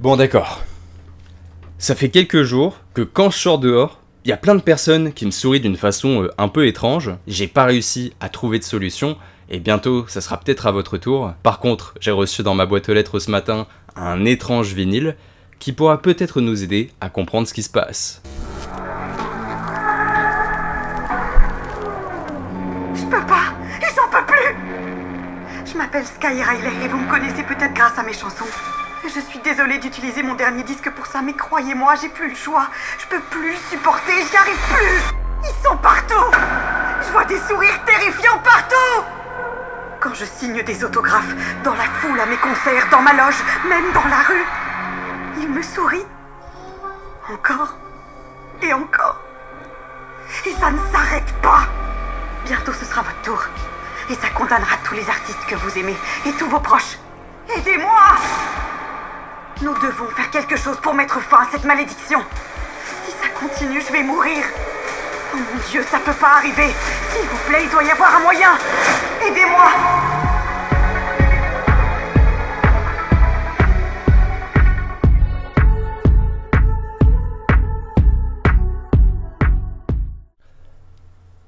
Bon d'accord. Ça fait quelques jours que quand je sors dehors, il y a plein de personnes qui me sourient d'une façon un peu étrange. J'ai pas réussi à trouver de solution et bientôt ça sera peut-être à votre tour. Par contre, j'ai reçu dans ma boîte aux lettres ce matin un étrange vinyle qui pourra peut-être nous aider à comprendre ce qui se passe. Je peux pas, j'en peux plus. Je m'appelle Sky Riley et vous me connaissez peut-être grâce à mes chansons. Je suis désolée d'utiliser mon dernier disque pour ça, mais croyez-moi, j'ai plus le choix. Je peux plus supporter, j'y arrive plus. Ils sont partout. Je vois des sourires terrifiants partout. Quand je signe des autographes, dans la foule à mes concerts, dans ma loge, même dans la rue, ils me sourient. Encore et encore. Et ça ne s'arrête pas. Bientôt ce sera votre tour. Et ça condamnera tous les artistes que vous aimez et tous vos proches. Aidez-moi! Nous devons faire quelque chose pour mettre fin à cette malédiction. Si ça continue, je vais mourir. Oh mon Dieu, ça peut pas arriver. S'il vous plaît, il doit y avoir un moyen. Aidez-moi!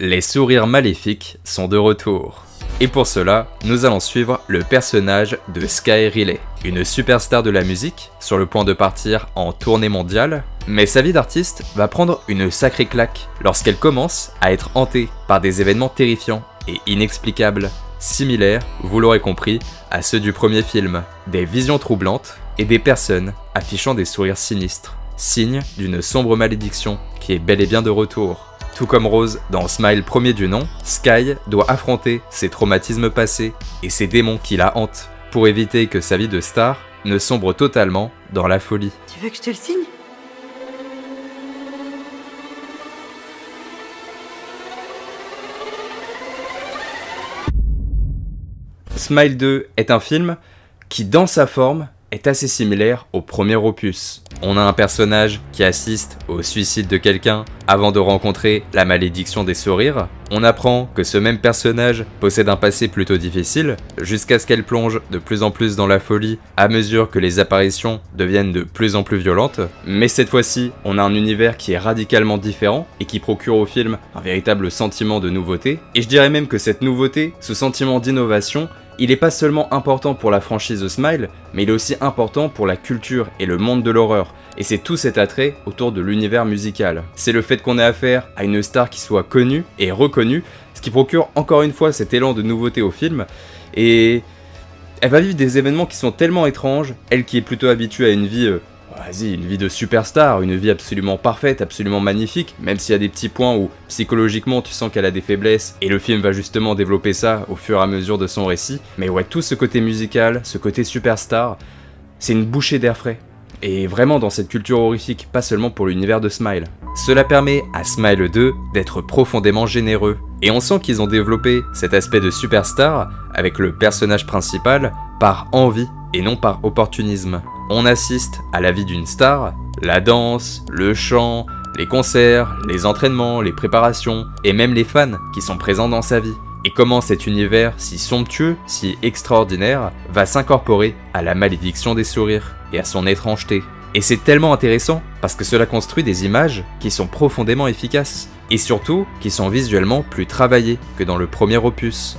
Les sourires maléfiques sont de retour. Et pour cela, nous allons suivre le personnage de Sky Riley, une superstar de la musique, sur le point de partir en tournée mondiale, mais sa vie d'artiste va prendre une sacrée claque lorsqu'elle commence à être hantée par des événements terrifiants et inexplicables, similaires, vous l'aurez compris, à ceux du premier film, des visions troublantes et des personnes affichant des sourires sinistres, signe d'une sombre malédiction qui est bel et bien de retour. Tout comme Rose dans Smile premier du nom, Sky doit affronter ses traumatismes passés et ses démons qui la hantent pour éviter que sa vie de star ne sombre totalement dans la folie. Tu veux que je te le signe? Smile 2 est un film qui, dans sa forme, est assez similaire au premier opus. On a un personnage qui assiste au suicide de quelqu'un avant de rencontrer la malédiction des sourires. On apprend que ce même personnage possède un passé plutôt difficile, jusqu'à ce qu'elle plonge de plus en plus dans la folie à mesure que les apparitions deviennent de plus en plus violentes. Mais cette fois-ci, on a un univers qui est radicalement différent et qui procure au film un véritable sentiment de nouveauté. Et je dirais même que cette nouveauté, ce sentiment d'innovation, il est pas seulement important pour la franchise Smile, mais il est aussi important pour la culture et le monde de l'horreur. Et c'est tout cet attrait autour de l'univers musical. C'est le fait qu'on ait affaire à une star qui soit connue et reconnue, ce qui procure encore une fois cet élan de nouveauté au film. Et elle va vivre des événements qui sont tellement étranges, elle qui est plutôt habituée à une vie... une vie de superstar, une vie absolument parfaite, absolument magnifique, même s'il y a des petits points où psychologiquement tu sens qu'elle a des faiblesses, et le film va justement développer ça au fur et à mesure de son récit. Mais ouais, tout ce côté musical, ce côté superstar, c'est une bouchée d'air frais. Et vraiment dans cette culture horrifique, pas seulement pour l'univers de Smile. Cela permet à Smile 2 d'être profondément généreux, et on sent qu'ils ont développé cet aspect de superstar avec le personnage principal par envie et non par opportunisme. On assiste à la vie d'une star, la danse, le chant, les concerts, les entraînements, les préparations, et même les fans qui sont présents dans sa vie. Et comment cet univers si somptueux, si extraordinaire, va s'incorporer à la malédiction des sourires et à son étrangeté. Et c'est tellement intéressant parce que cela construit des images qui sont profondément efficaces, et surtout qui sont visuellement plus travaillées que dans le premier opus.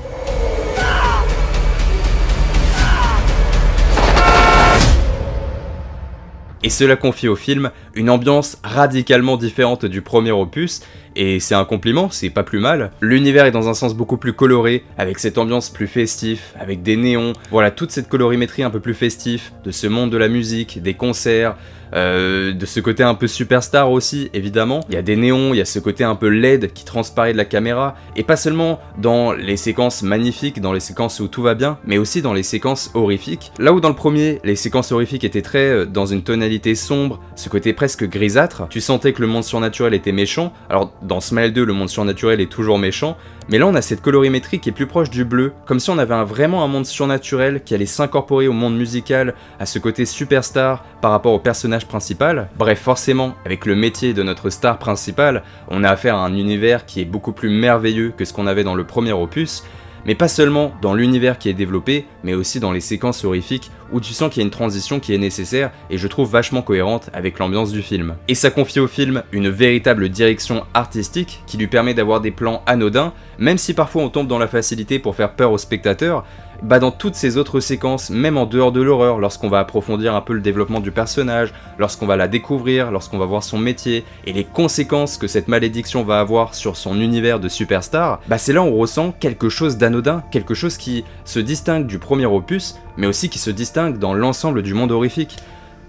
Et cela confie au film une ambiance radicalement différente du premier opus, et c'est un compliment, c'est pas plus mal. L'univers est dans un sens beaucoup plus coloré, avec cette ambiance plus festive, avec des néons, voilà, toute cette colorimétrie un peu plus festive, de ce monde de la musique, des concerts, de ce côté un peu superstar aussi, évidemment. Il y a des néons, il y a ce côté un peu LED qui transparaît de la caméra, et pas seulement dans les séquences magnifiques, dans les séquences où tout va bien, mais aussi dans les séquences horrifiques. Là où dans le premier, les séquences horrifiques étaient très dans une tonalité sombre, ce côté presque grisâtre, tu sentais que le monde surnaturel était méchant. Alors dans Smile 2, le monde surnaturel est toujours méchant, mais là on a cette colorimétrie qui est plus proche du bleu, comme si on avait vraiment un monde surnaturel qui allait s'incorporer au monde musical, à ce côté superstar par rapport au personnage principal. Bref, forcément, avec le métier de notre star principale, on a affaire à un univers qui est beaucoup plus merveilleux que ce qu'on avait dans le premier opus, mais pas seulement dans l'univers qui est développé, mais aussi dans les séquences horrifiques où tu sens qu'il y a une transition qui est nécessaire et je trouve vachement cohérente avec l'ambiance du film. Et ça confie au film une véritable direction artistique qui lui permet d'avoir des plans anodins, même si parfois on tombe dans la facilité pour faire peur aux spectateurs. Bah dans toutes ces autres séquences, même en dehors de l'horreur, lorsqu'on va approfondir un peu le développement du personnage, lorsqu'on va la découvrir, lorsqu'on va voir son métier et les conséquences que cette malédiction va avoir sur son univers de superstar, bah c'est là où on ressent quelque chose d'anodin, quelque chose qui se distingue du premier opus, mais aussi qui se distingue dans l'ensemble du monde horrifique.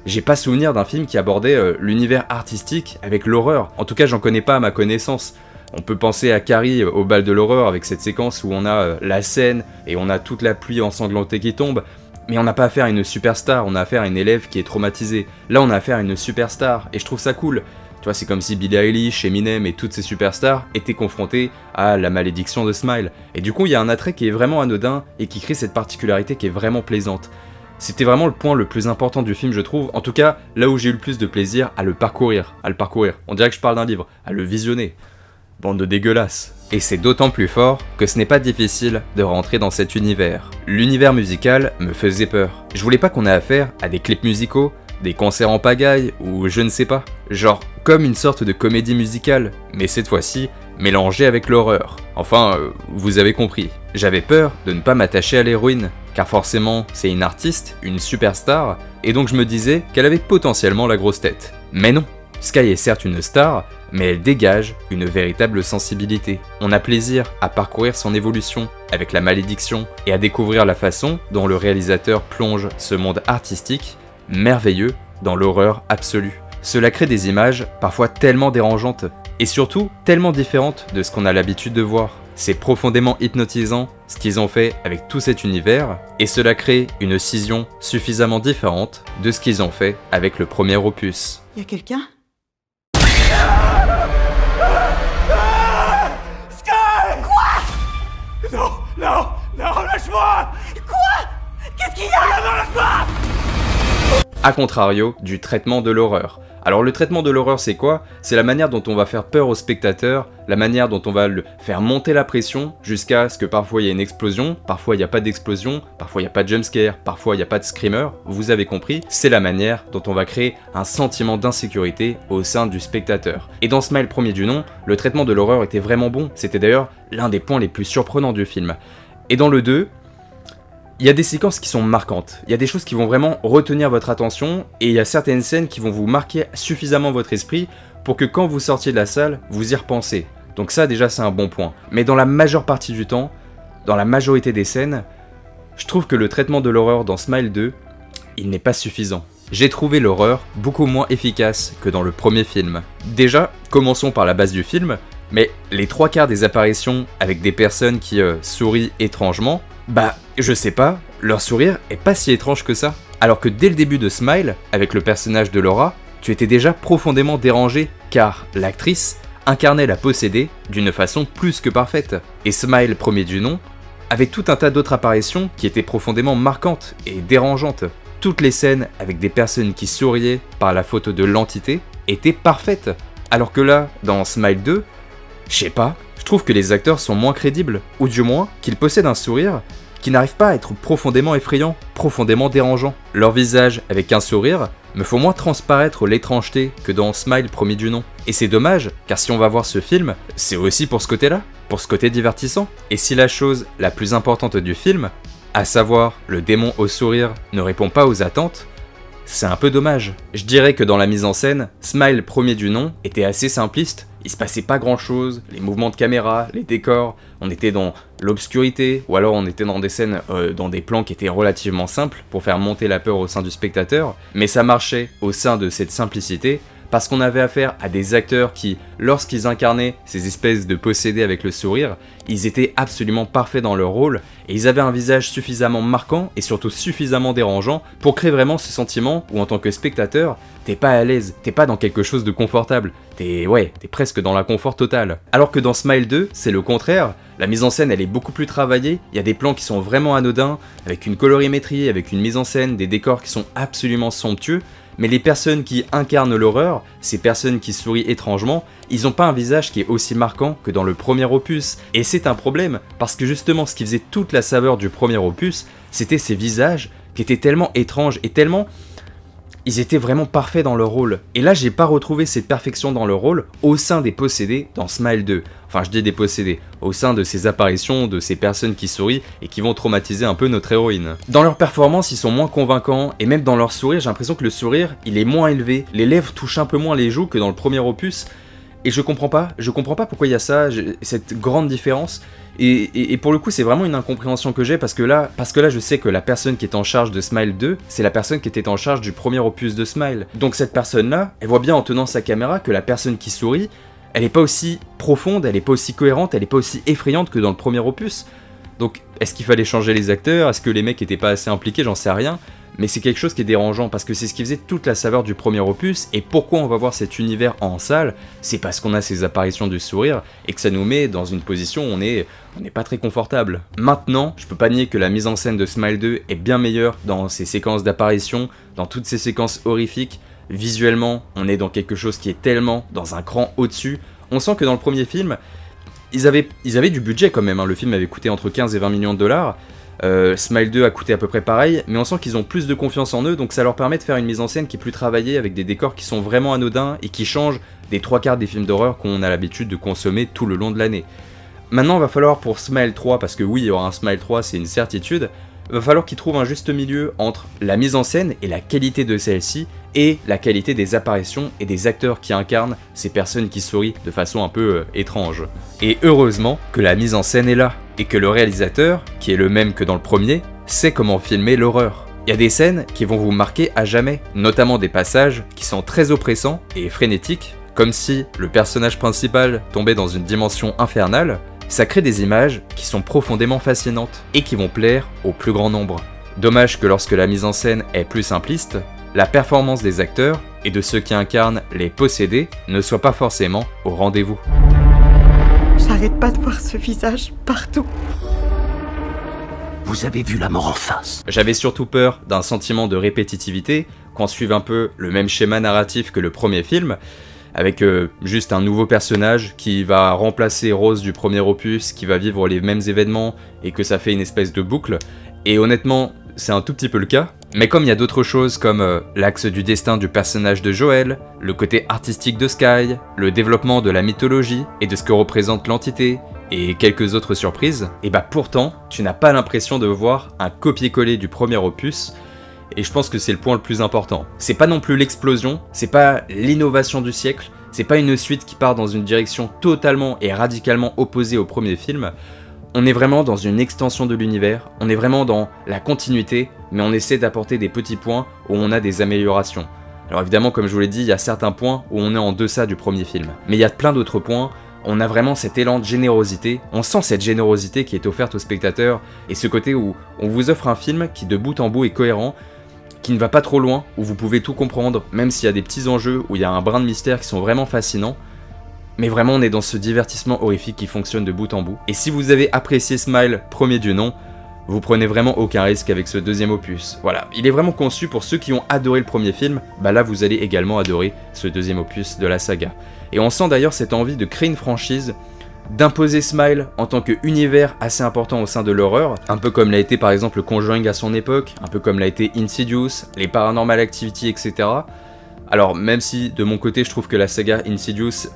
J'ai pas souvenir d'un film qui abordait l'univers artistique avec l'horreur, en tout cas j'en connais pas à ma connaissance. On peut penser à Carrie au bal de l'horreur avec cette séquence où on a la scène et on a toute la pluie ensanglantée qui tombe, mais on n'a pas affaire à une superstar, on a affaire à une élève qui est traumatisée. Là on a affaire à une superstar et je trouve ça cool. Tu vois, c'est comme si Billie Eilish, Eminem et toutes ces superstars étaient confrontés à la malédiction de Smile. Et du coup il y a un attrait qui est vraiment anodin et qui crée cette particularité qui est vraiment plaisante. C'était vraiment le point le plus important du film je trouve, en tout cas là où j'ai eu le plus de plaisir à le parcourir. On dirait que je parle d'un livre, à le visionner. Bande de dégueulasses. Et c'est d'autant plus fort que ce n'est pas difficile de rentrer dans cet univers. L'univers musical me faisait peur. Je voulais pas qu'on ait affaire à des clips musicaux, des concerts en pagaille, ou je ne sais pas. Genre comme une sorte de comédie musicale, mais cette fois-ci mélangée avec l'horreur. Enfin, vous avez compris. J'avais peur de ne pas m'attacher à l'héroïne, car forcément c'est une artiste, une superstar, et donc je me disais qu'elle avait potentiellement la grosse tête. Mais non. Sky est certes une star, mais elle dégage une véritable sensibilité. On a plaisir à parcourir son évolution avec la malédiction et à découvrir la façon dont le réalisateur plonge ce monde artistique merveilleux dans l'horreur absolue. Cela crée des images parfois tellement dérangeantes et surtout tellement différentes de ce qu'on a l'habitude de voir. C'est profondément hypnotisant ce qu'ils ont fait avec tout cet univers et cela crée une scission suffisamment différente de ce qu'ils ont fait avec le premier opus. Y a quelqu'un ? Non, lâche-moi! Quoi ? Qu'est-ce qu'il y a ? Non, lâche-moi! A contrario du traitement de l'horreur. Alors le traitement de l'horreur c'est quoi? C'est la manière dont on va faire peur au spectateur, la manière dont on va le faire monter la pression jusqu'à ce que parfois il y ait une explosion, parfois il n'y a pas d'explosion, parfois il n'y a pas de jumpscare, parfois il n'y a pas de screamer, vous avez compris, c'est la manière dont on va créer un sentiment d'insécurité au sein du spectateur. Et dans Smile premier du nom, le traitement de l'horreur était vraiment bon, c'était d'ailleurs l'un des points les plus surprenants du film. Et dans le 2, il y a des séquences qui sont marquantes, il y a des choses qui vont vraiment retenir votre attention et il y a certaines scènes qui vont vous marquer suffisamment votre esprit pour que quand vous sortiez de la salle, vous y repensez. Donc ça déjà c'est un bon point. Mais dans la majeure partie du temps, dans la majorité des scènes, je trouve que le traitement de l'horreur dans Smile 2, il n'est pas suffisant. J'ai trouvé l'horreur beaucoup moins efficace que dans le premier film. Déjà, commençons par la base du film, mais les 3/4 des apparitions avec des personnes qui sourient étrangement, bah, je sais pas, leur sourire est pas si étrange que ça. Alors que dès le début de Smile, avec le personnage de Laura, tu étais déjà profondément dérangé, car l'actrice incarnait la possédée d'une façon plus que parfaite. Et Smile, premier du nom, avait tout un tas d'autres apparitions qui étaient profondément marquantes et dérangeantes. Toutes les scènes avec des personnes qui souriaient par la faute de l'entité étaient parfaites. Alors que là, dans Smile 2, je sais pas, je trouve que les acteurs sont moins crédibles, ou du moins qu'ils possèdent un sourire qui n'arrive pas à être profondément effrayant, profondément dérangeant. Leur visage avec un sourire me font moins transparaître l'étrangeté que dans Smile premier du nom. Et c'est dommage, car si on va voir ce film, c'est aussi pour ce côté-là, pour ce côté divertissant. Et si la chose la plus importante du film, à savoir le démon au sourire, ne répond pas aux attentes, c'est un peu dommage. Je dirais que dans la mise en scène, Smile premier du nom était assez simpliste. Il se passait pas grand chose, les mouvements de caméra, les décors, on était dans l'obscurité, ou alors on était dans des scènes, dans des plans qui étaient relativement simples pour faire monter la peur au sein du spectateur, mais ça marchait au sein de cette simplicité, parce qu'on avait affaire à des acteurs qui, lorsqu'ils incarnaient ces espèces de possédés avec le sourire, ils étaient absolument parfaits dans leur rôle, et ils avaient un visage suffisamment marquant et surtout suffisamment dérangeant pour créer vraiment ce sentiment où en tant que spectateur, t'es pas à l'aise, t'es pas dans quelque chose de confortable, t'es presque dans l'inconfort total. Alors que dans Smile 2, c'est le contraire, la mise en scène elle est beaucoup plus travaillée, il y a des plans qui sont vraiment anodins, avec une colorimétrie, avec une mise en scène, des décors qui sont absolument somptueux, mais les personnes qui incarnent l'horreur, ces personnes qui sourient étrangement, ils n'ont pas un visage qui est aussi marquant que dans le premier opus. Et c'est un problème, parce que justement ce qui faisait toute la saveur du premier opus, c'était ces visages qui étaient tellement étranges et tellement... Ils étaient vraiment parfaits dans leur rôle. Et là, j'ai pas retrouvé cette perfection dans leur rôle au sein des possédés dans Smile 2. Enfin, je dis des possédés, au sein de ces apparitions, de ces personnes qui sourient et qui vont traumatiser un peu notre héroïne. Dans leur performance, ils sont moins convaincants, et même dans leur sourire, j'ai l'impression que le sourire, il est moins élevé. Les lèvres touchent un peu moins les joues que dans le premier opus. Et je comprends pas pourquoi il y a ça, cette grande différence. Et pour le coup, c'est vraiment une incompréhension que j'ai parce que là, je sais que la personne qui est en charge de Smile 2, c'est la personne qui était en charge du premier opus de Smile. Donc cette personne-là, elle voit bien en tenant sa caméra que la personne qui sourit, elle est pas aussi profonde, elle est pas aussi cohérente, elle est pas aussi effrayante que dans le premier opus. Donc, est-ce qu'il fallait changer les acteurs? Est-ce que les mecs étaient pas assez impliqués? J'en sais rien. Mais c'est quelque chose qui est dérangeant parce que c'est ce qui faisait toute la saveur du premier opus. Et pourquoi on va voir cet univers en salle? C'est parce qu'on a ces apparitions du sourire et que ça nous met dans une position où on n'est pas très confortable. Maintenant, je peux pas nier que la mise en scène de Smile 2 est bien meilleure dans ses séquences d'apparition, dans toutes ces séquences horrifiques. Visuellement, on est dans quelque chose qui est tellement dans un cran au-dessus. On sent que dans le premier film, ils avaient du budget quand même, hein. Le film avait coûté entre 15 et 20 millions de dollars. Smile 2 a coûté à peu près pareil, mais on sent qu'ils ont plus de confiance en eux, donc ça leur permet de faire une mise en scène qui est plus travaillée, avec des décors qui sont vraiment anodins et qui changent des 3/4 des films d'horreur qu'on a l'habitude de consommer tout le long de l'année. Maintenant, il va falloir pour Smile 3, parce que oui, il y aura un Smile 3, c'est une certitude, il va falloir qu'ils trouvent un juste milieu entre la mise en scène et la qualité de celle-ci, et la qualité des apparitions et des acteurs qui incarnent ces personnes qui sourient de façon un peu étrange. Et heureusement que la mise en scène est là, et que le réalisateur, qui est le même que dans le premier, sait comment filmer l'horreur. Il y a des scènes qui vont vous marquer à jamais, notamment des passages qui sont très oppressants et frénétiques, comme si le personnage principal tombait dans une dimension infernale. Ça crée des images qui sont profondément fascinantes et qui vont plaire au plus grand nombre. Dommage que lorsque la mise en scène est plus simpliste, la performance des acteurs et de ceux qui incarnent les possédés ne soit pas forcément au rendez-vous. J'arrête pas de voir ce visage partout. Vous avez vu la mort en face. J'avais surtout peur d'un sentiment de répétitivité, qu'on suive un peu le même schéma narratif que le premier film, avec juste un nouveau personnage qui va remplacer Rose du premier opus, qui va vivre les mêmes événements, et que ça fait une espèce de boucle. Et honnêtement, c'est un tout petit peu le cas. Mais comme il y a d'autres choses comme l'axe du destin du personnage de Joel, le côté artistique de Sky, le développement de la mythologie et de ce que représente l'entité, et quelques autres surprises, et bah pourtant, tu n'as pas l'impression de voir un copier-coller du premier opus, et je pense que c'est le point le plus important. C'est pas non plus l'explosion, c'est pas l'innovation du siècle, c'est pas une suite qui part dans une direction totalement et radicalement opposée au premier film. On est vraiment dans une extension de l'univers, on est vraiment dans la continuité, mais on essaie d'apporter des petits points où on a des améliorations. Alors évidemment, comme je vous l'ai dit, il y a certains points où on est en deçà du premier film. Mais il y a plein d'autres points, on a vraiment cet élan de générosité, on sent cette générosité qui est offerte aux spectateurs, et ce côté où on vous offre un film qui de bout en bout est cohérent, qui ne va pas trop loin, où vous pouvez tout comprendre, même s'il y a des petits enjeux, où il y a un brin de mystère qui sont vraiment fascinants. Mais vraiment, on est dans ce divertissement horrifique qui fonctionne de bout en bout. Et si vous avez apprécié Smile, premier du nom, vous prenez vraiment aucun risque avec ce deuxième opus. Voilà, il est vraiment conçu pour ceux qui ont adoré le premier film, bah là vous allez également adorer ce deuxième opus de la saga. Et on sent d'ailleurs cette envie de créer une franchise, d'imposer Smile en tant qu'univers assez important au sein de l'horreur, un peu comme l'a été par exemple le Conjuring à son époque, un peu comme l'a été Insidious, les Paranormal Activity, etc. Alors même si de mon côté je trouve que la saga Insidious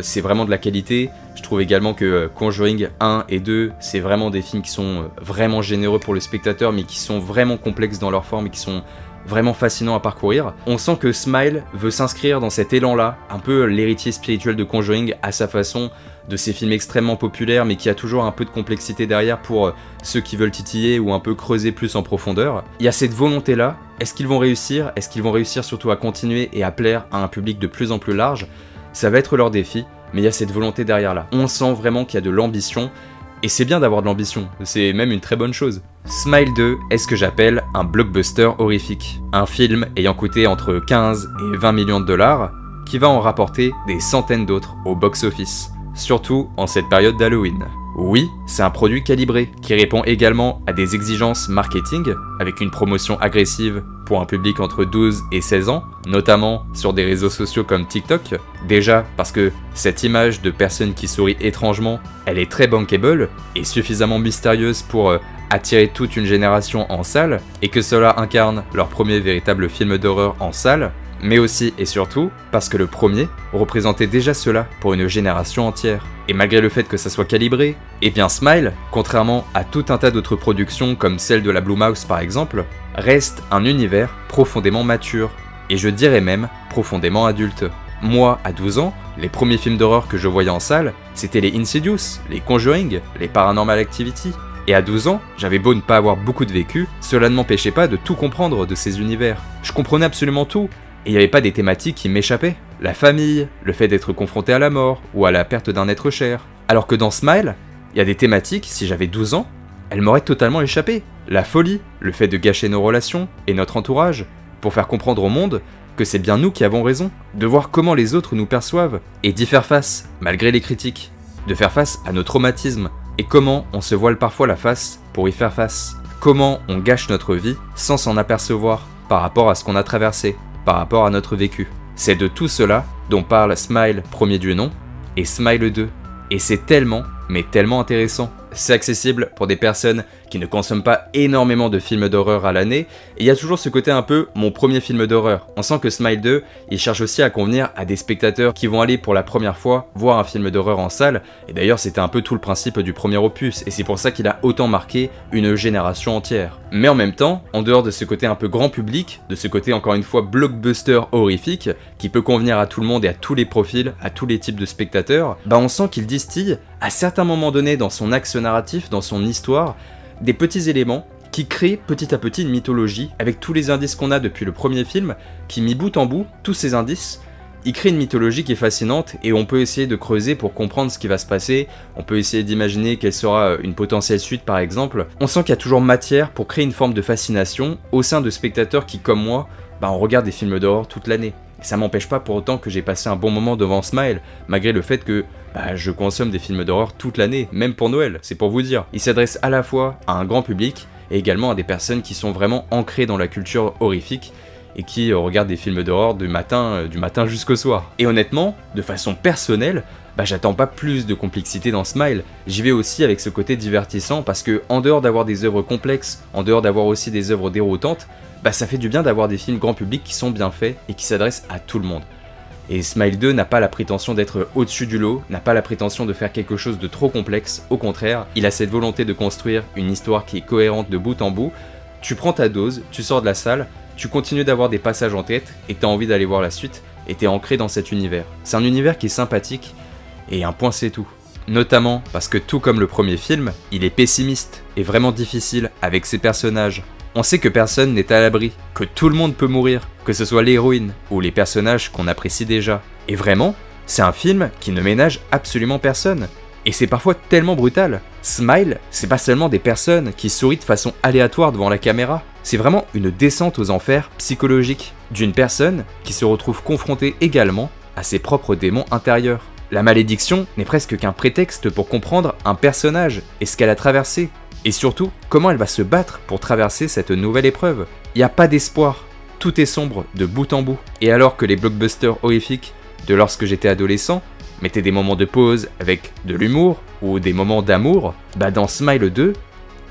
c'est vraiment de la qualité, je trouve également que Conjuring 1 et 2 c'est vraiment des films qui sont vraiment généreux pour le spectateur mais qui sont vraiment complexes dans leur forme et qui sont vraiment fascinants à parcourir. On sent que Smile veut s'inscrire dans cet élan là, un peu l'héritier spirituel de Conjuring à sa façon, de ces films extrêmement populaires mais qui a toujours un peu de complexité derrière pour ceux qui veulent titiller ou un peu creuser plus en profondeur. Il y a cette volonté là, est-ce qu'ils vont réussir? Est-ce qu'ils vont réussir surtout à continuer et à plaire à un public de plus en plus large? Ça va être leur défi, mais il y a cette volonté derrière là. On sent vraiment qu'il y a de l'ambition, et c'est bien d'avoir de l'ambition, c'est même une très bonne chose. Smile 2 est ce que j'appelle un blockbuster horrifique. Un film ayant coûté entre 15 et 20 millions de dollars, qui va en rapporter des centaines d'autres au box-office. Surtout en cette période d'Halloween. Oui, c'est un produit calibré, qui répond également à des exigences marketing, avec une promotion agressive pour un public entre 12 et 16 ans, notamment sur des réseaux sociaux comme TikTok, déjà parce que cette image de personne qui sourit étrangement, elle est très bankable, et suffisamment mystérieuse pour attiré toute une génération en salle, et que cela incarne leur premier véritable film d'horreur en salle, mais aussi et surtout parce que le premier représentait déjà cela pour une génération entière. Et malgré le fait que ça soit calibré, eh bien Smile, contrairement à tout un tas d'autres productions comme celle de la Blumhouse par exemple, reste un univers profondément mature, et je dirais même profondément adulte. Moi, à 12 ans, les premiers films d'horreur que je voyais en salle, c'était les Insidious, les Conjuring, les Paranormal Activity. Et à 12 ans, j'avais beau ne pas avoir beaucoup de vécu, cela ne m'empêchait pas de tout comprendre de ces univers. Je comprenais absolument tout, et il n'y avait pas des thématiques qui m'échappaient. La famille, le fait d'être confronté à la mort, ou à la perte d'un être cher. Alors que dans Smile, il y a des thématiques, si j'avais 12 ans, elles m'auraient totalement échappé. La folie, le fait de gâcher nos relations et notre entourage, pour faire comprendre au monde que c'est bien nous qui avons raison, de voir comment les autres nous perçoivent, et d'y faire face, malgré les critiques, de faire face à nos traumatismes, et comment on se voile parfois la face pour y faire face, comment on gâche notre vie sans s'en apercevoir par rapport à ce qu'on a traversé, par rapport à notre vécu. C'est de tout cela dont parle Smile premier du nom, et Smile 2, et c'est tellement, mais tellement intéressant. C'est accessible pour des personnes qui ne consomment pas énormément de films d'horreur à l'année, et il y a toujours ce côté un peu mon premier film d'horreur. On sent que Smile 2, il cherche aussi à convenir à des spectateurs qui vont aller pour la première fois voir un film d'horreur en salle, et d'ailleurs c'était un peu tout le principe du premier opus, et c'est pour ça qu'il a autant marqué une génération entière. Mais en même temps, en dehors de ce côté un peu grand public, de ce côté encore une fois blockbuster horrifique, qui peut convenir à tout le monde et à tous les profils, à tous les types de spectateurs, bah on sent qu'il distille, à certains moments donnés dans son axe narratif, dans son histoire, des petits éléments qui créent petit à petit une mythologie, avec tous les indices qu'on a depuis le premier film, qui mis bout en bout, tous ces indices, ils créent une mythologie qui est fascinante, et on peut essayer de creuser pour comprendre ce qui va se passer, on peut essayer d'imaginer quelle sera une potentielle suite par exemple. On sent qu'il y a toujours matière pour créer une forme de fascination au sein de spectateurs qui, comme moi, on regarde des films d'horreur toute l'année. Et ça m'empêche pas pour autant que j'ai passé un bon moment devant Smile, malgré le fait que je consomme des films d'horreur toute l'année, même pour Noël, c'est pour vous dire. Il s'adresse à la fois à un grand public, et également à des personnes qui sont vraiment ancrées dans la culture horrifique, et qui regardent des films d'horreur du matin jusqu'au soir. Et honnêtement, de façon personnelle, j'attends pas plus de complexité dans Smile, j'y vais aussi avec ce côté divertissant, parce que en dehors d'avoir des œuvres complexes, en dehors d'avoir aussi des œuvres déroutantes, ça fait du bien d'avoir des films grand public qui sont bien faits et qui s'adressent à tout le monde. Et Smile 2 n'a pas la prétention d'être au-dessus du lot, n'a pas la prétention de faire quelque chose de trop complexe, au contraire, il a cette volonté de construire une histoire qui est cohérente de bout en bout. Tu prends ta dose, tu sors de la salle, tu continues d'avoir des passages en tête, et t'as envie d'aller voir la suite, et t'es ancré dans cet univers. C'est un univers qui est sympathique, et un point c'est tout. Notamment parce que tout comme le premier film, il est pessimiste, et vraiment difficile avec ses personnages. On sait que personne n'est à l'abri, que tout le monde peut mourir, que ce soit l'héroïne ou les personnages qu'on apprécie déjà. Et vraiment, c'est un film qui ne ménage absolument personne. Et c'est parfois tellement brutal. Smile, c'est pas seulement des personnes qui sourient de façon aléatoire devant la caméra, c'est vraiment une descente aux enfers psychologiques d'une personne qui se retrouve confrontée également à ses propres démons intérieurs. La malédiction n'est presque qu'un prétexte pour comprendre un personnage et ce qu'elle a traversé. Et surtout, comment elle va se battre pour traverser cette nouvelle épreuve. Il n'y a pas d'espoir, tout est sombre de bout en bout. Et alors que les blockbusters horrifiques de lorsque j'étais adolescent mettaient des moments de pause avec de l'humour ou des moments d'amour, dans Smile 2,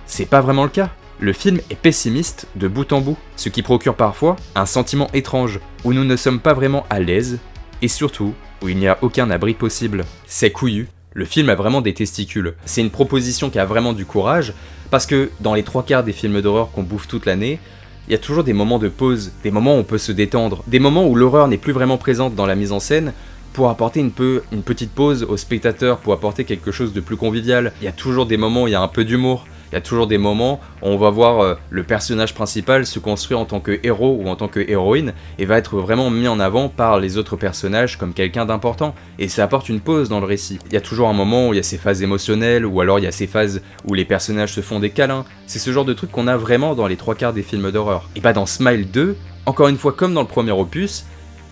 c'est pas vraiment le cas. Le film est pessimiste de bout en bout, ce qui procure parfois un sentiment étrange, où nous ne sommes pas vraiment à l'aise, et surtout, où il n'y a aucun abri possible. C'est couillu. Le film a vraiment des testicules. C'est une proposition qui a vraiment du courage, parce que dans les 3/4 des films d'horreur qu'on bouffe toute l'année, il y a toujours des moments de pause, des moments où on peut se détendre, des moments où l'horreur n'est plus vraiment présente dans la mise en scène, pour apporter une petite pause au spectateur, pour apporter quelque chose de plus convivial. Il y a toujours des moments où il y a un peu d'humour, il y a toujours des moments où on va voir le personnage principal se construire en tant que héros ou en tant que héroïne, et va être vraiment mis en avant par les autres personnages comme quelqu'un d'important, et ça apporte une pause dans le récit. Il y a toujours un moment où il y a ces phases émotionnelles, ou alors il y a ces phases où les personnages se font des câlins. C'est ce genre de truc qu'on a vraiment dans les 3/4 des films d'horreur. Et dans Smile 2, encore une fois comme dans le premier opus,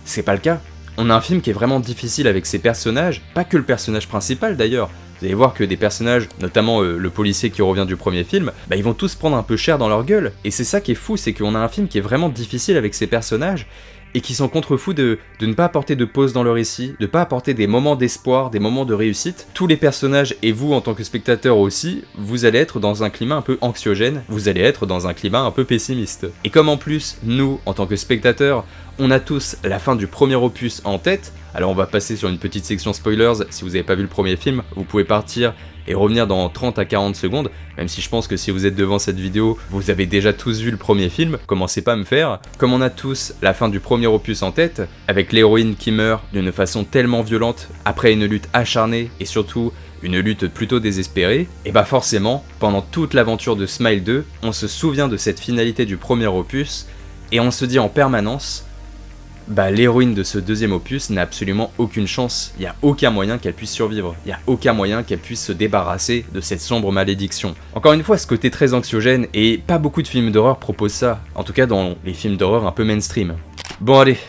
c'est pas le cas. On a un film qui est vraiment difficile avec ses personnages, pas que le personnage principal d'ailleurs. Vous allez voir que des personnages, notamment le policier qui revient du premier film, ils vont tous prendre un peu cher dans leur gueule. Et c'est ça qui est fou, c'est qu'on a un film qui est vraiment difficile avec ses personnages, et qui sont contre-fous de ne pas apporter de pause dans le récit, de pas apporter des moments d'espoir, des moments de réussite. Tous les personnages, et vous en tant que spectateur aussi, vous allez être dans un climat un peu anxiogène, vous allez être dans un climat un peu pessimiste. Et comme en plus, nous, en tant que spectateurs, on a tous la fin du premier opus en tête, alors on va passer sur une petite section spoilers, si vous n'avez pas vu le premier film, vous pouvez partir et revenir dans 30 à 40 secondes, même si je pense que si vous êtes devant cette vidéo, vous avez déjà tous vu le premier film, commencez pas à me faire. Comme on a tous la fin du premier opus en tête, avec l'héroïne qui meurt d'une façon tellement violente, après une lutte acharnée, et surtout une lutte plutôt désespérée, et bah forcément, pendant toute l'aventure de Smile 2, on se souvient de cette finalité du premier opus, et on se dit en permanence, bah l'héroïne de ce deuxième opus n'a absolument aucune chance, il n'y a aucun moyen qu'elle puisse survivre, il n'y a aucun moyen qu'elle puisse se débarrasser de cette sombre malédiction. Encore une fois, ce côté très anxiogène, et pas beaucoup de films d'horreur proposent ça, en tout cas dans les films d'horreur un peu mainstream. Bon allez,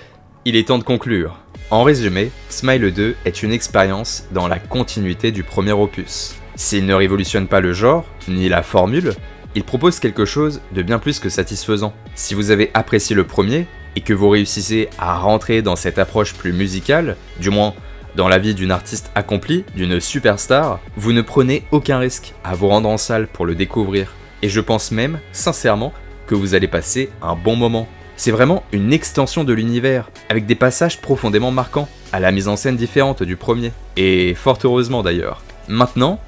il est temps de conclure. En résumé, Smile 2 est une expérience dans la continuité du premier opus. S'il ne révolutionne pas le genre, ni la formule, il propose quelque chose de bien plus que satisfaisant. Si vous avez apprécié le premier, et que vous réussissez à rentrer dans cette approche plus musicale, du moins dans la vie d'une artiste accomplie, d'une superstar, vous ne prenez aucun risque à vous rendre en salle pour le découvrir. Et je pense même, sincèrement, que vous allez passer un bon moment. C'est vraiment une extension de l'univers, avec des passages profondément marquants, à la mise en scène différente du premier. Et fort heureusement d'ailleurs. Maintenant,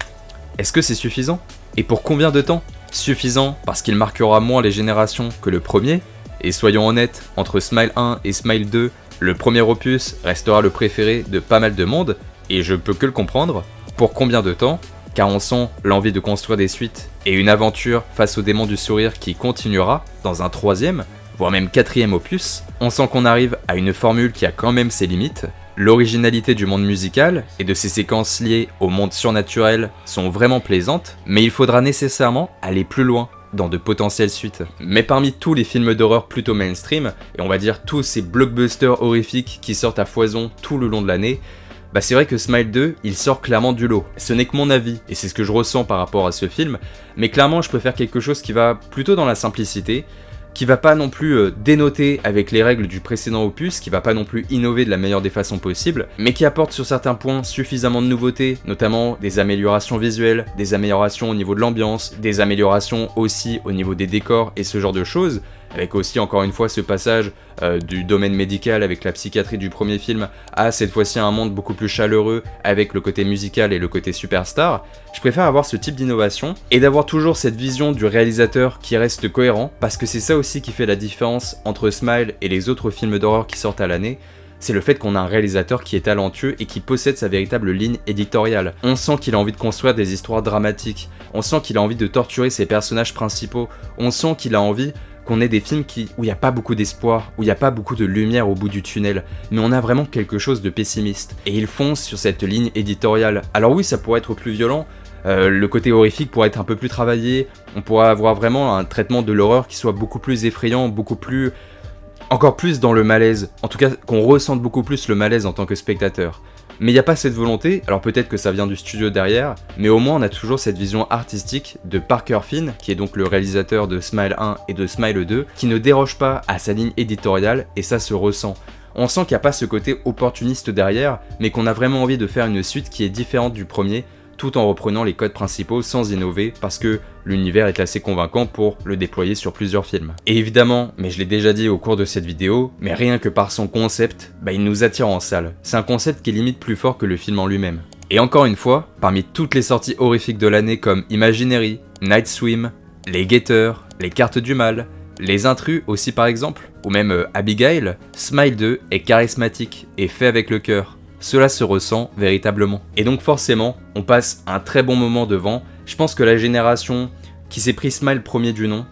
est-ce que c'est suffisant? Et pour combien de temps? Suffisant parce qu'il marquera moins les générations que le premier, et soyons honnêtes, entre Smile 1 et Smile 2, le premier opus restera le préféré de pas mal de monde, et je peux que le comprendre. Pour combien de temps? Car on sent l'envie de construire des suites, et une aventure face au démon du sourire qui continuera dans un troisième, voire même quatrième opus. On sent qu'on arrive à une formule qui a quand même ses limites. L'originalité du monde musical et de ses séquences liées au monde surnaturel sont vraiment plaisantes, mais il faudra nécessairement aller plus loin dans de potentielles suites. Mais parmi tous les films d'horreur plutôt mainstream, et on va dire tous ces blockbusters horrifiques qui sortent à foison tout le long de l'année, bah c'est vrai que Smile 2, il sort clairement du lot. Ce n'est que mon avis, et c'est ce que je ressens par rapport à ce film, mais clairement je préfère quelque chose qui va plutôt dans la simplicité, qui va pas non plus dénoter avec les règles du précédent opus, qui va pas non plus innover de la meilleure des façons possibles, mais qui apporte sur certains points suffisamment de nouveautés, notamment des améliorations visuelles, des améliorations au niveau de l'ambiance, des améliorations aussi au niveau des décors et ce genre de choses, avec aussi encore une fois ce passage du domaine médical avec la psychiatrie du premier film à cette fois-ci un monde beaucoup plus chaleureux avec le côté musical et le côté superstar. Je préfère avoir ce type d'innovation et d'avoir toujours cette vision du réalisateur qui reste cohérent, parce que c'est ça aussi qui fait la différence entre Smile et les autres films d'horreur qui sortent à l'année. C'est le fait qu'on a un réalisateur qui est talentueux et qui possède sa véritable ligne éditoriale. On sent qu'il a envie de construire des histoires dramatiques, on sent qu'il a envie de torturer ses personnages principaux, on sent qu'il a envie qu'on ait des films où il n'y a pas beaucoup d'espoir, où il n'y a pas beaucoup de lumière au bout du tunnel, mais on a vraiment quelque chose de pessimiste. Et ils foncent sur cette ligne éditoriale. Alors oui, ça pourrait être plus violent, le côté horrifique pourrait être un peu plus travaillé, on pourrait avoir vraiment un traitement de l'horreur qui soit beaucoup plus effrayant, beaucoup plus... encore plus dans le malaise, en tout cas qu'on ressente beaucoup plus le malaise en tant que spectateur. Mais il n'y a pas cette volonté, alors peut-être que ça vient du studio derrière, mais au moins on a toujours cette vision artistique de Parker Finn, qui est donc le réalisateur de Smile 1 et de Smile 2, qui ne déroge pas à sa ligne éditoriale, et ça se ressent. On sent qu'il n'y a pas ce côté opportuniste derrière, mais qu'on a vraiment envie de faire une suite qui est différente du premier, tout en reprenant les codes principaux sans innover, parce que l'univers est assez convaincant pour le déployer sur plusieurs films. Et évidemment, mais je l'ai déjà dit au cours de cette vidéo, mais rien que par son concept, bah il nous attire en salle. C'est un concept qui est limite plus fort que le film en lui-même. Et encore une fois, parmi toutes les sorties horrifiques de l'année comme Imaginary, Night Swim, Les Guetteurs, Les Cartes du Mal, Les Intrus aussi par exemple, ou même Abigail, Smile 2 est charismatique et fait avec le cœur. Cela se ressent véritablement. Et donc forcément, on passe un très bon moment devant. Je pense que la génération qui s'est pris Smile premier du nom,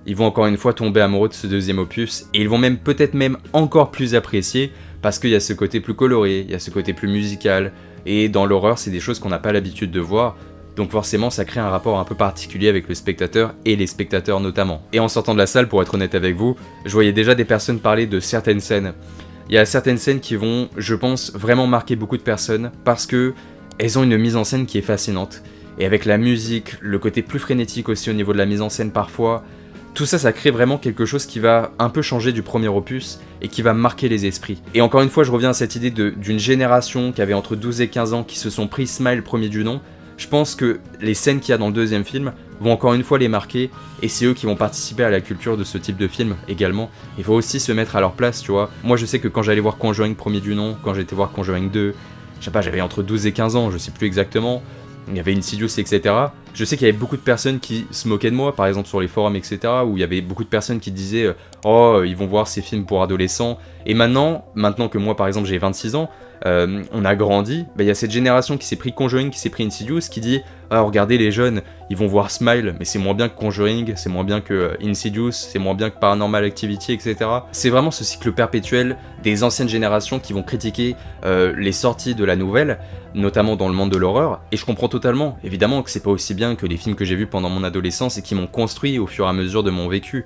ils vont encore une fois tomber amoureux de ce deuxième opus, et ils vont même peut-être même encore plus apprécier, parce qu'il y a ce côté plus coloré, il y a ce côté plus musical, et dans l'horreur c'est des choses qu'on n'a pas l'habitude de voir, donc forcément ça crée un rapport un peu particulier avec le spectateur, et les spectateurs notamment. Et en sortant de la salle, pour être honnête avec vous, je voyais déjà des personnes parler de certaines scènes. Il y a certaines scènes qui vont, je pense, vraiment marquer beaucoup de personnes parce que elles ont une mise en scène qui est fascinante. Et avec la musique, le côté plus frénétique aussi au niveau de la mise en scène parfois, Tout ça, ça crée vraiment quelque chose qui va un peu changer du premier opus et qui va marquer les esprits. Et encore une fois, je reviens à cette idée d'une génération qui avait entre 12 et 15 ans qui se sont pris Smile premier du nom. Je pense que les scènes qu'il y a dans le deuxième film vont encore une fois les marquer, et c'est eux qui vont participer à la culture de ce type de film également. Il faut aussi se mettre à leur place, tu vois. Moi je sais que quand j'allais voir Conjuring premier du nom, quand j'étais voir Conjuring 2, je sais pas, j'avais entre 12 et 15 ans, je sais plus exactement, il y avait Insidious, etc. Je sais qu'il y avait beaucoup de personnes qui se moquaient de moi, par exemple sur les forums, etc., où il y avait beaucoup de personnes qui disaient « Oh, ils vont voir ces films pour adolescents ». Et maintenant que moi, par exemple, j'ai 26 ans, on a grandi, il y a cette génération qui s'est pris Conjuring, qui s'est pris Insidious, qui dit « Ah, regardez les jeunes, ils vont voir Smile, mais c'est moins bien que Conjuring, c'est moins bien que Insidious, c'est moins bien que Paranormal Activity, etc. » C'est vraiment ce cycle perpétuel des anciennes générations qui vont critiquer les sorties de la nouvelle, notamment dans le monde de l'horreur, et je comprends totalement, évidemment que c'est pas aussi bien que les films que j'ai vus pendant mon adolescence et qui m'ont construit au fur et à mesure de mon vécu.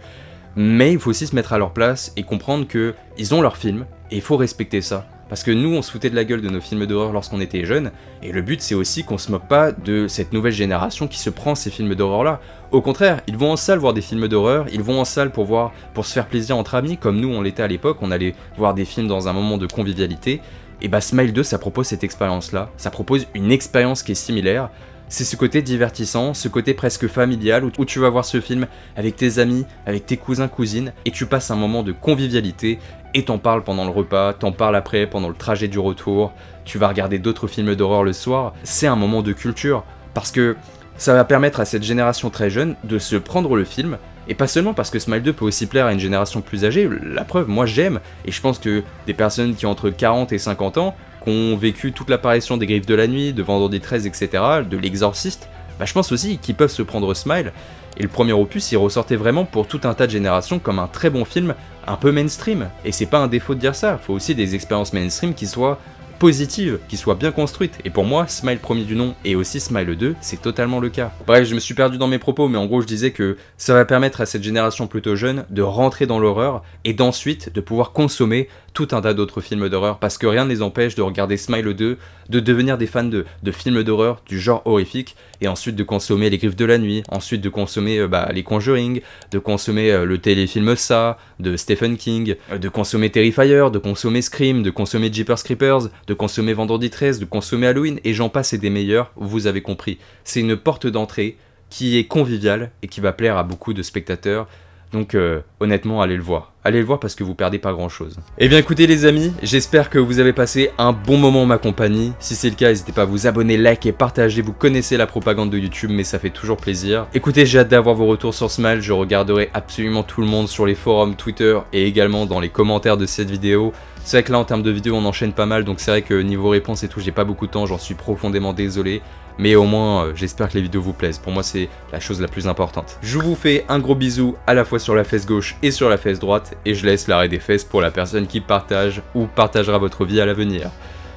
Mais il faut aussi se mettre à leur place et comprendre que ils ont leurs films, et il faut respecter ça. Parce que nous, on se foutait de la gueule de nos films d'horreur lorsqu'on était jeunes, et le but c'est aussi qu'on se moque pas de cette nouvelle génération qui se prend ces films d'horreur là. Au contraire, ils vont en salle voir des films d'horreur, ils vont en salle pour se faire plaisir entre amis, comme nous on l'était à l'époque, on allait voir des films dans un moment de convivialité, et bah Smile 2 ça propose cette expérience là, ça propose une expérience qui est similaire. C'est ce côté divertissant, ce côté presque familial où tu vas voir ce film avec tes amis, avec tes cousins, cousines, et tu passes un moment de convivialité, et t'en parles pendant le repas, t'en parles après, pendant le trajet du retour, tu vas regarder d'autres films d'horreur le soir. C'est un moment de culture, parce que ça va permettre à cette génération très jeune de se prendre le film, et pas seulement parce que Smile 2 peut aussi plaire à une génération plus âgée, la preuve, moi j'aime, et je pense que des personnes qui ont entre 40 et 50 ans, qui ont vécu toute l'apparition des Griffes de la Nuit, de Vendredi 13, etc., de l'Exorciste, bah je pense aussi qu'ils peuvent se prendre Smile, et le premier opus il ressortait vraiment pour tout un tas de générations comme un très bon film, un peu mainstream, et c'est pas un défaut de dire ça, faut aussi des expériences mainstream qui soient positives, qui soient bien construites, et pour moi, Smile premier du nom et aussi Smile 2, c'est totalement le cas. Bref, je me suis perdu dans mes propos, mais en gros je disais que ça va permettre à cette génération plutôt jeune de rentrer dans l'horreur, et d'ensuite de pouvoir consommer tout un tas d'autres films d'horreur, parce que rien ne les empêche de regarder Smile 2, de devenir des fans de films d'horreur du genre horrifique, et ensuite de consommer les Griffes de la Nuit, ensuite de consommer les Conjuring, de consommer le téléfilm Ça, de Stephen King, de consommer Terrifier, de consommer Scream, de consommer Jeepers Creepers, de consommer Vendredi 13, de consommer Halloween, et j'en passe et des meilleurs, vous avez compris. C'est une porte d'entrée qui est conviviale et qui va plaire à beaucoup de spectateurs. Donc honnêtement, allez le voir. Allez le voir parce que vous perdez pas grand chose. Eh bien écoutez les amis, j'espère que vous avez passé un bon moment en ma compagnie. Si c'est le cas, n'hésitez pas à vous abonner, liker et partager. Vous connaissez la propagande de YouTube, mais ça fait toujours plaisir. Écoutez, j'ai hâte d'avoir vos retours sur Smile. Je regarderai absolument tout le monde sur les forums, Twitter et également dans les commentaires de cette vidéo. C'est vrai que là en termes de vidéos on enchaîne pas mal, donc c'est vrai que niveau réponse et tout j'ai pas beaucoup de temps, j'en suis profondément désolé. Mais au moins j'espère que les vidéos vous plaisent, pour moi c'est la chose la plus importante. Je vous fais un gros bisou à la fois sur la fesse gauche et sur la fesse droite, et je laisse l'arrêt des fesses pour la personne qui partage ou partagera votre vie à l'avenir.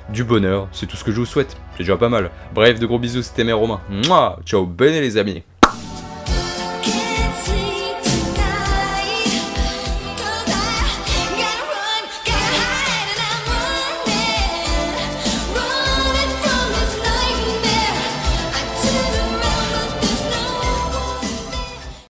Du bonheur, c'est tout ce que je vous souhaite, c'est déjà pas mal. Bref, de gros bisous, c'était mes Romain. Mouah, ciao, bonne les amis.